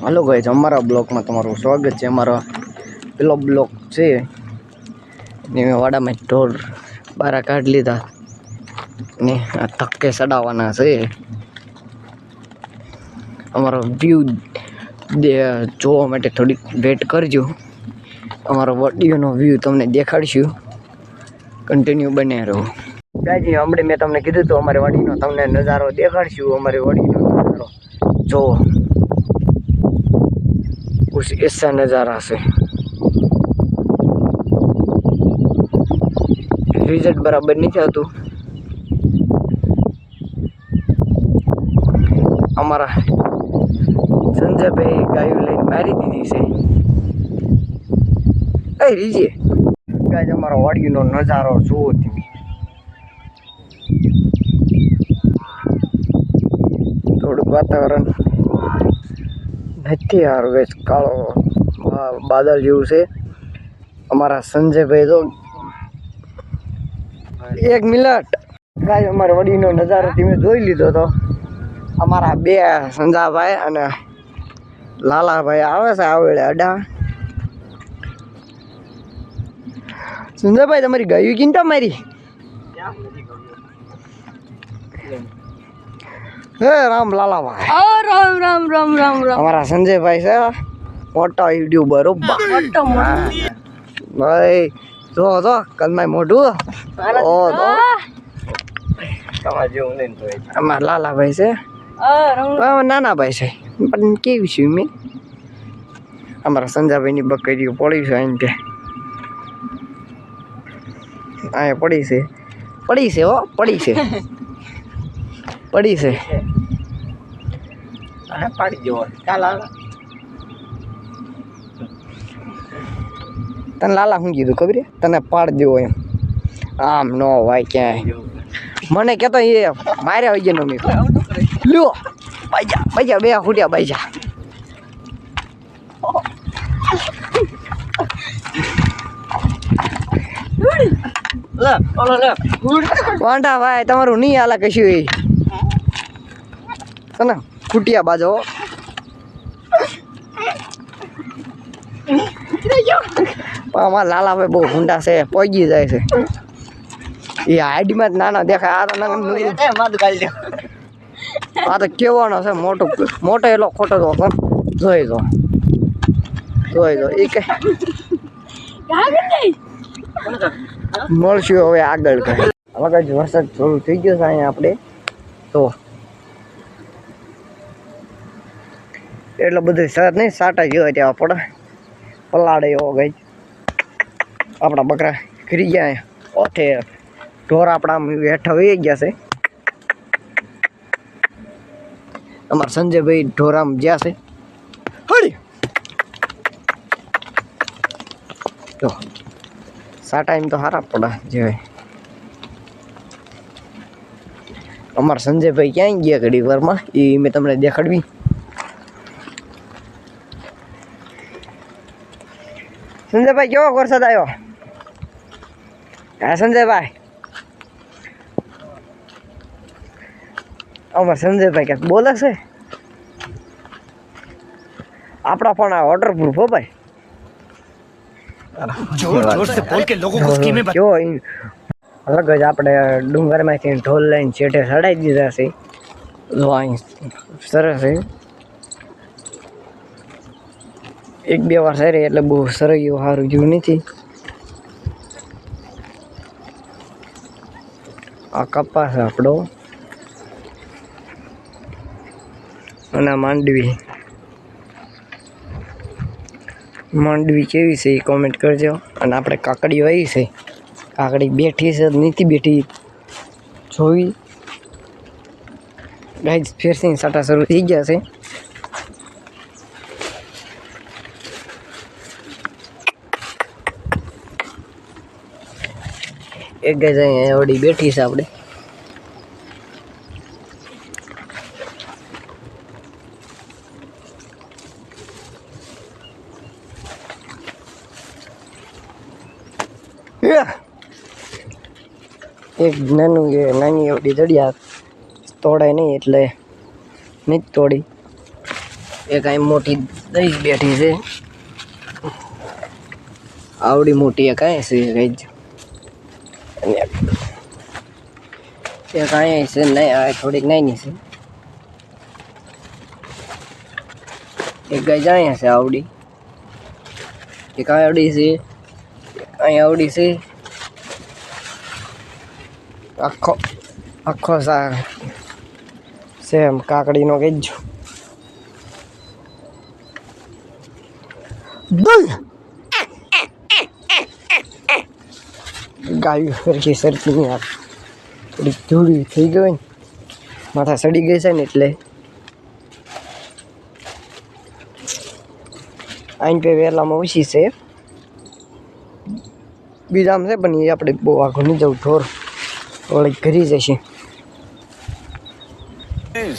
Hello guys, हमारा blog में तुम्हाરું स्वागत है। हमारा પેલો બ્લોક છે ને વાડામાં ઢોર બારા કાઢી લીધા ને આ ધક્કે સડાવવાના છે. અમારો વ્યૂ જોવા માટે થોડીક વેટ કરજો. અમારો વિડીયોનો વ્યૂ તમને દેખાડશું. કન્ટિન્યુ બને રહો. ગાજી હમણાં મેં તમને કીધું તો અમારી વાડીનો તમને નજારો દેખાડશું. અમારી વાડીનો નજારો જો कुछ ऐसा नज़ारा से रिजल्ट बराबर नहीं था। तो हमारा संजय भाई गायों लाइन मारी दीदी से रीजिए गाय हमारा वाड़ी नो नजारो जो थोड़ुं वातावरण नहीं यार वेच कालो बादल जेवुं छे. अमारा संजय भाई तो एक मिनट गाय अमारे वडीनो नजारो तमे जोई लीधो तो अमारा बे संजा भाई अने लाला भाई आवे छे आवेले अड्डा. संजय भाई तमारी गाय किंटा मारी हे राम लाला भाई राम राम राम राम राम. हमारा संजय भाई से मोटा यूट्यूबर भाई जो तो कल मैं मोटू ओ तो हमारा लाला भाई से नाना भाई से पण केवी छे मैं हमारा संजय भाई नी बकरी पड़ी छे इन के आया पड़ी से हो पड़ी से पाड़ी जो तने लाला हूँ कीधु खबर है तने पाड़ देव एम आम नो भाई क्या मने कहता ये मारे हो गया मी लो बैजा बे फूटिया बैजा वांडा भाई तमारू नहीं आला कशु ना फूटिया बाजो हमारा लाला भाई बहुत हुंडा से पगी जाए से ये आईडी में नाना देखा आ तो आ तो केवानो छे मोटो मोटो एलो खोटो तो पण જોઈ જો એ કે મળશું હવે આગળ કઈ હવે કઈ વરસાદ શરૂ થઈ ગયો છે અહીંયા આપણે તો એટલો બધો સર નહીં સાટા જેવા ત્યાં પડે પલાડે એવો ગઈ આપણા બકરા ખરી ગયા ઓઠે ઢોર આપણા હેઠા વહી ગયા છે. અમારા સંજયભાઈ ઢોરામ જ્યાં છે હળી તો સાટા એમ તો સારા પડે જે અમારા સંજયભાઈ ક્યાં ગયા ઘડી વારમાં એ મેં તમને દેખાડવી. संजय केव वरसाद आयो हाँ संजय भाई अमर संजय भाई क्या बोले से अपना फोन वाटरप्रूफ हो भाई जोर से बोल के लोगों को स्कीमें क्यों अलग ज आपणे डूंगर में ढोल लईने छेटे चढ़ाई दीधा छे जो अहीं सरस है एक बे वार सरे એટલે બહુ સરયું સારું જેવું નથી. આ કપાસ આપણો અને માંડવી કેવી છે એ કોમેન્ટ કરજો. અને આપણે કાકડી આવી છે કાકડી બેઠી છે નથી બેઠી જોઈ ગાઈસ ફેરથી સાટા શરૂ થઈ ગયા છે. एक गज वही बैठी से आपने एक नानी वही जड़िया तोड़े नहीं एटले नहीं तोड़ी એક અહીં મોટી દહીં બેઠી છે, આવડી મોટી એક અહીં છે ગઈ, અને એક અહીં છે નહીં, આ થોડીક નાની છે, એક ગાય અહીંયા છે આવડી, એક આવડી છે, અહીં આવડી છે, આખો સેમ કાકડીનો કહેજો ગાયું સરખી સરખી નહીં આપ થોડીક ધૂળી થઈ ગઈ ને માથા સડી ગઈ છે ને એટલે આઈન પે વેલામાં ઓછી છે, બીજામાં છે પણ એ આપણે બહુ આઘું નહીં જવું, ઢોર ઓળી ઘરી જશે.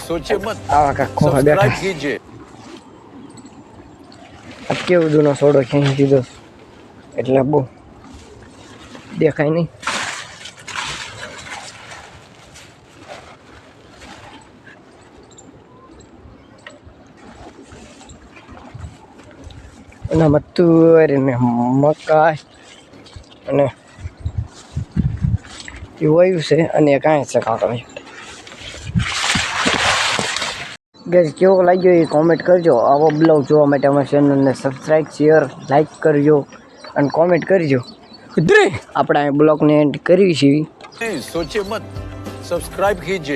सोचिए मत આવા કાંક ખોખા બેઠા कीजिए આ કેવું દૂનો સોડો ખેંચી દીધો એટલે બહુ દેખાય નહીં. અને મતુર ને મકાઈ અને એ વાયુ છે અને કાંઈ છે કાંકડી. ગેસ કેવો લાગ્યો એ કોમેન્ટ કરજો. આવો બ્લોગ જોવા માટે અમારા ચેનલને સબસ્ક્રાઈબ, શેર, લાઈક કરજો અને કોમેન્ટ કરજો. આપણે આ બ્લોગને એન્ડ કરી છીએ. सोचिए मत सब्सक्राइब कीजिए.